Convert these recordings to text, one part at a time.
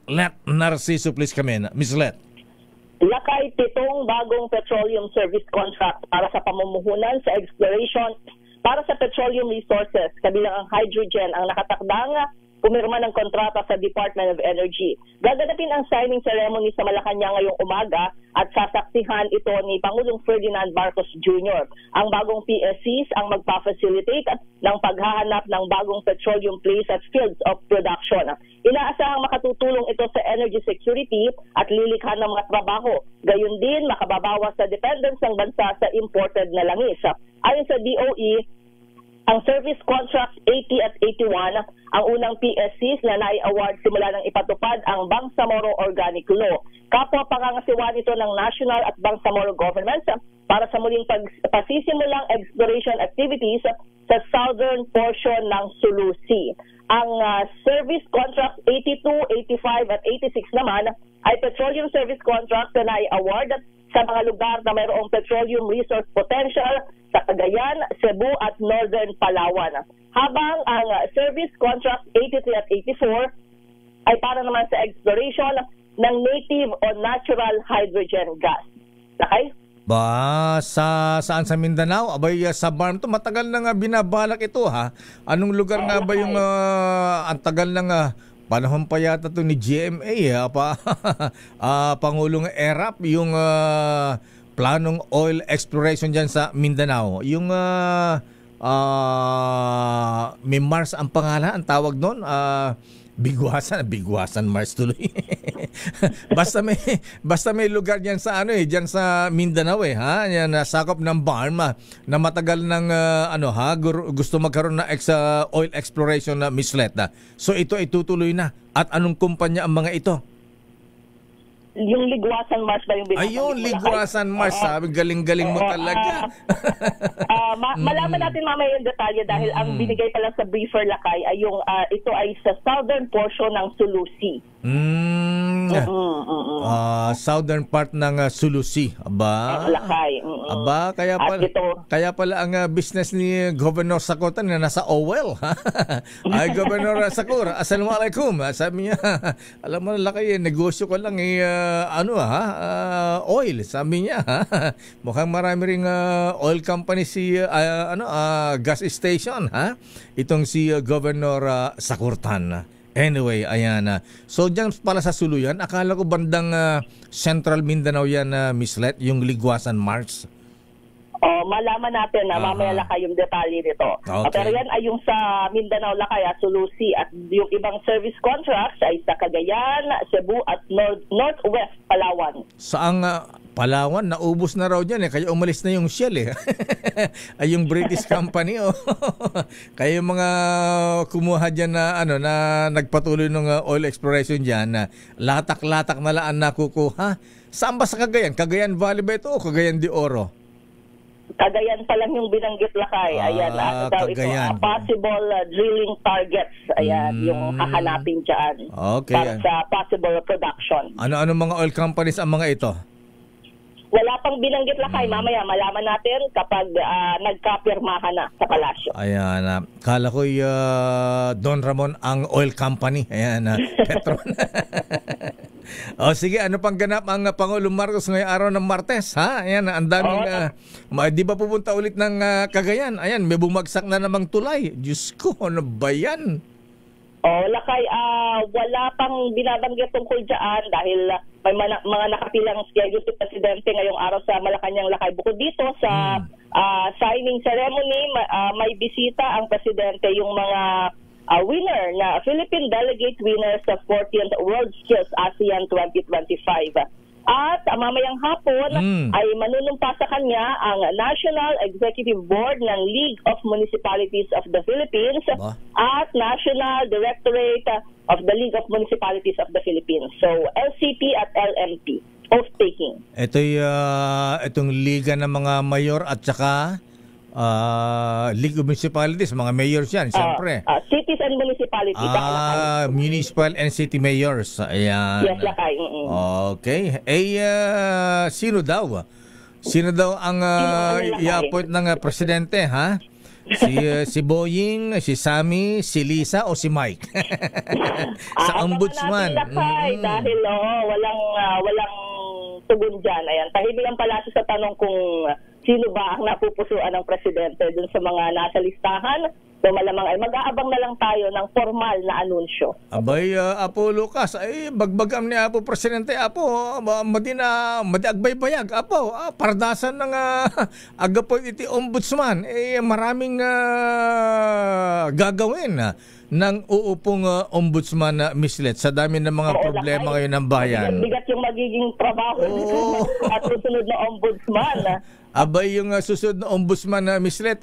Let Narciso, please come in. Miss Let. Lakay 7 bagong petroleum service contract para sa pamumuhunan sa exploration para sa petroleum resources, kabilang ang hydrogen, ang nakatakdang pumirma ng kontrata sa Department of Energy. Gaganapin ang signing ceremony sa Malacanang ngayong umaga at sasaksihan ito ni Pangulong Ferdinand Marcos Jr. Ang bagong PSCs ang magpa-facilitate ng paghahanap ng bagong petroleum plays at fields of production. Inaasahang makatutulong ito sa energy security at lilikha ng mga trabaho. Gayun din, makababawas sa dependence ng bansa sa imported na langis. Ayon sa DOE, ang service contracts 80 at 81, ang unang PSCs na nai-award simula ng ipatupad ang Bangsamoro Organic Law. Kapwa pangangasiwa nito ng national at Bangsamoro governments para sa muling pasisimulang exploration activities sa southern portion ng Sulu Sea. Ang service contracts 82, 85 at 86 naman ay petroleum service contracts na nai-award sa mga lugar na mayroong petroleum resource potential sa Cagayan, Cebu at Northern Palawan. Habang ang service contracts 83 at 84 ay para naman sa exploration ng native o natural hydrogen gas. Okay? Ba, saan sa Mindanao? Abay, sa BARM to, matagal na nga binabalak ito, ha? Anong lugar nga ba yung ang tagal na nga panahon pa yata to ni GMA, Pangulong ERAP, yung planong oil exploration dyan sa Mindanao. Yung may Mars ang pangalan, ang tawag doon, Bigwasan Mars tuloy. basta may lugar diyan sa diyan sa Mindanao yan nasakop ng BARM na matagal ng gusto magkaroon ng oil exploration na mislet na. So ito ay tutuloy na. At anong kumpanya ang mga ito? Yung Ligwasan Mars ba yung binabanggit mo? Ayun, Ligwasan Mars. Sabi, galing-galing mo talaga. Malaman natin mamaya yung detalye dahil ang binigay pa lang sa briefer Lakay ay yung ito ay sa southern portion ng Sulu Sea. Southern part ng Sulu Sea. Aba. Lakay. Aba, kaya pala ang business ni Governor Sakutan na nasa OWEL. Ay, Governor Sakur, assalamualaikum. Sabi niya, alam mo na Lakay, negosyo ko lang oil, sabi niya. Mukhang marami ring oil company gas station, itong si Governor Sakurtan. Anyway, ayan. So diyan pala sa Sulu yan, akala ko bandang Central Mindanao yan, Miss Let, yung Ligwasan Mars. Malaman natin na mamaya Lakay yung detalye nito. Okay. Pero yan ay yung sa Mindanao Lakay, Sulu Sea, at yung ibang service contracts ay sa Cagayan, Cebu at Northwest Palawan. Saang Palawan, naubos na raw dyan kaya umalis na yung Shell ay yung British company kaya yung mga kumuha dyan na na nagpatuloy ng oil exploration dyan na latak-latak na laan nakukuha. Saan ba sa Cagayan? Cagayan Valley ba ito o Cagayan de Oro? Cagayan pa lang yung binanggit Lakay. Ayan, Cagayan. Ito, possible drilling targets. Ayan, yung hahanapin dyan. Okay. Para sa possible production. Ano mga oil companies ang mga ito? Wala pang binanggit Lakay. Mamaya malaman natin kapag nagkapirmahan na sa palasyo. Ayan, kala ko Don Ramon ang oil company. Ayan, Petron. Sige, ano pang ganap ang Pangulong Marcos ngayong araw ng Martes, ha? Ayan, ang daming, di ba pupunta ulit ng Cagayan? Ayan, may bumagsak na namang tulay. Diyos ko, ano ba yan? Lakay, wala pang binabanggit tungkol dyan dahil may mga nakapilang schedule si Presidente ngayong araw sa Malacanang Lakay. Bukod dito sa signing ceremony, may bisita ang Presidente, yung mga winner na Philippine delegate winner sa 14th World Skills ASEAN 2025. At mamayang hapon ay manunumpa sa kanya ang National Executive Board ng League of Municipalities of the Philippines at National Directorate of the League of Municipalities of the Philippines. So, LCP at LMP, oath-taking. Itong liga ng mga mayor at saka League of Municipalities, mga mayors yan, siyempre. Cities and municipalities. Municipal and city mayors. Ayan. Yes, Lakay. Okay. Sino daw ang i-appoint ng presidente, ha? Si Boying, si Sammy, si Lisa o si Mike? Sa ombudsman. Dahil walang tugon dyan. Ayan, tahimik lang pala siya sa tanong kung sino ba ang napupusuan ng presidente dun sa mga nasa listahan. So malamang ay mag-aabang na lang tayo ng formal na anunsyo. Abay, Apo Lucas, ay bagbagam ni Apo Presidente, Apo, madiagbay-bayag, Apo, pardasan ng agapoy iti ombudsman, maraming gagawin ng uupong ombudsman mislet sa dami ng mga problema ngayon ng bayan. Bigat yung magiging trabaho at susunod na ombudsman. Abay, yung susunod na ombudsman na mislet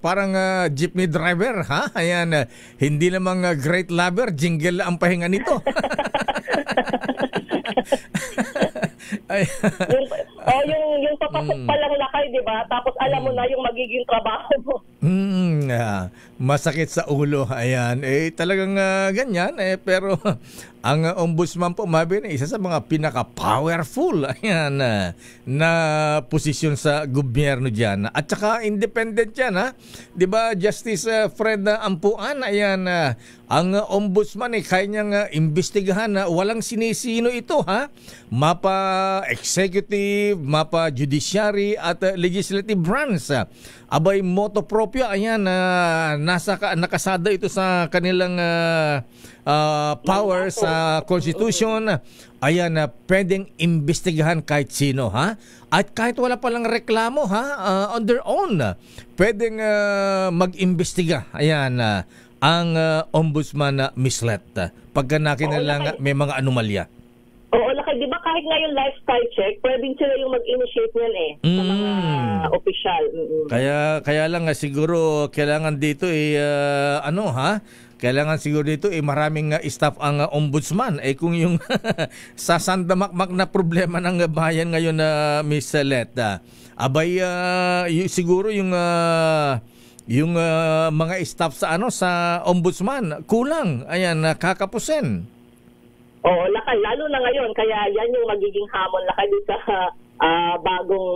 parang jeepney driver, ha? Ayan, hindi namang great lover, jingle ang pahinga nito. yung papasok pa lang lakay, di ba? Tapos alam mo na yung magiging trabaho mo. Masakit sa ulo. Ayan. Talagang ganyan. Pero ang ombudsman po, Mabin, isa sa mga pinaka-powerful ayan, na posisyon sa gobyerno dyan. At saka independent yan, ha? Di ba, Justice Fred Ampuan, ayan, ang ombudsman kaya niyang imbestigahan na walang sinisino ito, ha? Mapa executive, mapa judiciary at legislative branch. Abay, moto proprio, ayan, nakasada ito sa kanilang power sa Constitution. Ayan, pwedeng imbestigahan kahit sino, ha? At kahit wala palang reklamo, ha? On their own, pwedeng mag-imbestiga. Ayan, ang ombudsman mislet. Pagka nakinalang may mga anomalya. Oo, lakay, di ba kahit ngayon lifestyle check, pwedeng sila yung mag-initiate niyan sa mga opisyal. Kaya lang siguro kailangan dito kailangan siguro dito maraming staff ang ombudsman. Kung yung sasandamakmak na problema ng bayan ngayon na Miss Leta, abay siguro yung mga staff sa sa ombudsman kulang. Ayan, kakapusin. Oo, lakay, lalo na ngayon, kaya yan yung magiging hamon lakay sa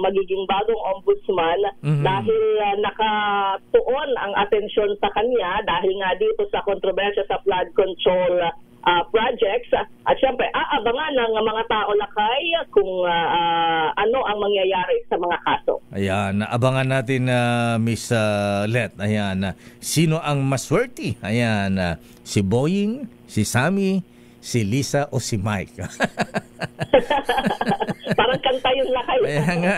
magiging bagong ombudsman dahil nakatuon ang atensyon sa kanya dahil nga dito sa kontrobersya sa flood control projects at syempre aabangan ng mga tao lakay kung ano ang mangyayari sa mga kaso. Ayan, abangan natin Miss Let. Ayan, sino ang maswerte? Ayan, si Boying, si Sammy, si Lisa o si Mike? Parang kanta yung lakay. Kaya nga.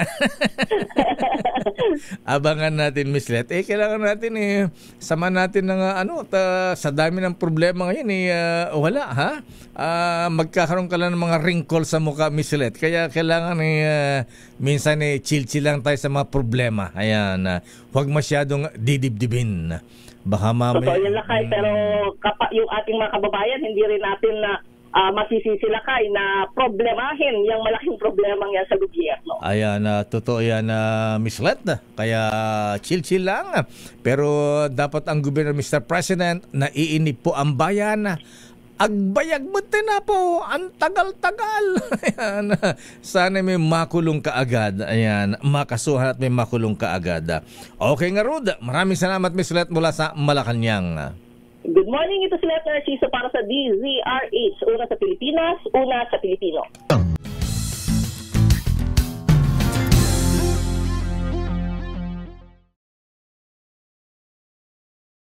Abangan natin, Miss Let. Kailangan natin sama natin ng sa dami ng problema ngayon wala, ha? Magkakaroon ka lang ng mga wrinkles sa mukha, Miss Let. Kaya kailangan minsan chill-chill lang tayo sa mga problema. Ayan, huwag masyadong didibdibin. Baka mamaya. Totoo yan lakay, pero yung ating mga kababayan, hindi rin natin masisisilakay na problemahin yung malaking problemang yan sa gobyerno. Ayan, totoo yan, Miss Let. Kaya chill-chill lang. Pero dapat ang gobyerno, Mr. President, naiinip po ang bayan. Agbayag mo na po, ang tagal-tagal. Ayan, sana may makulong kaagad. Ayan, makasuhan at may makulong kaagad. Okay nga, Rod. Maraming salamat, Miss Let, mula sa Malacanang. Good morning, ito si Let Narciso para sa DZRH. Una sa Pilipinas, una sa Pilipino.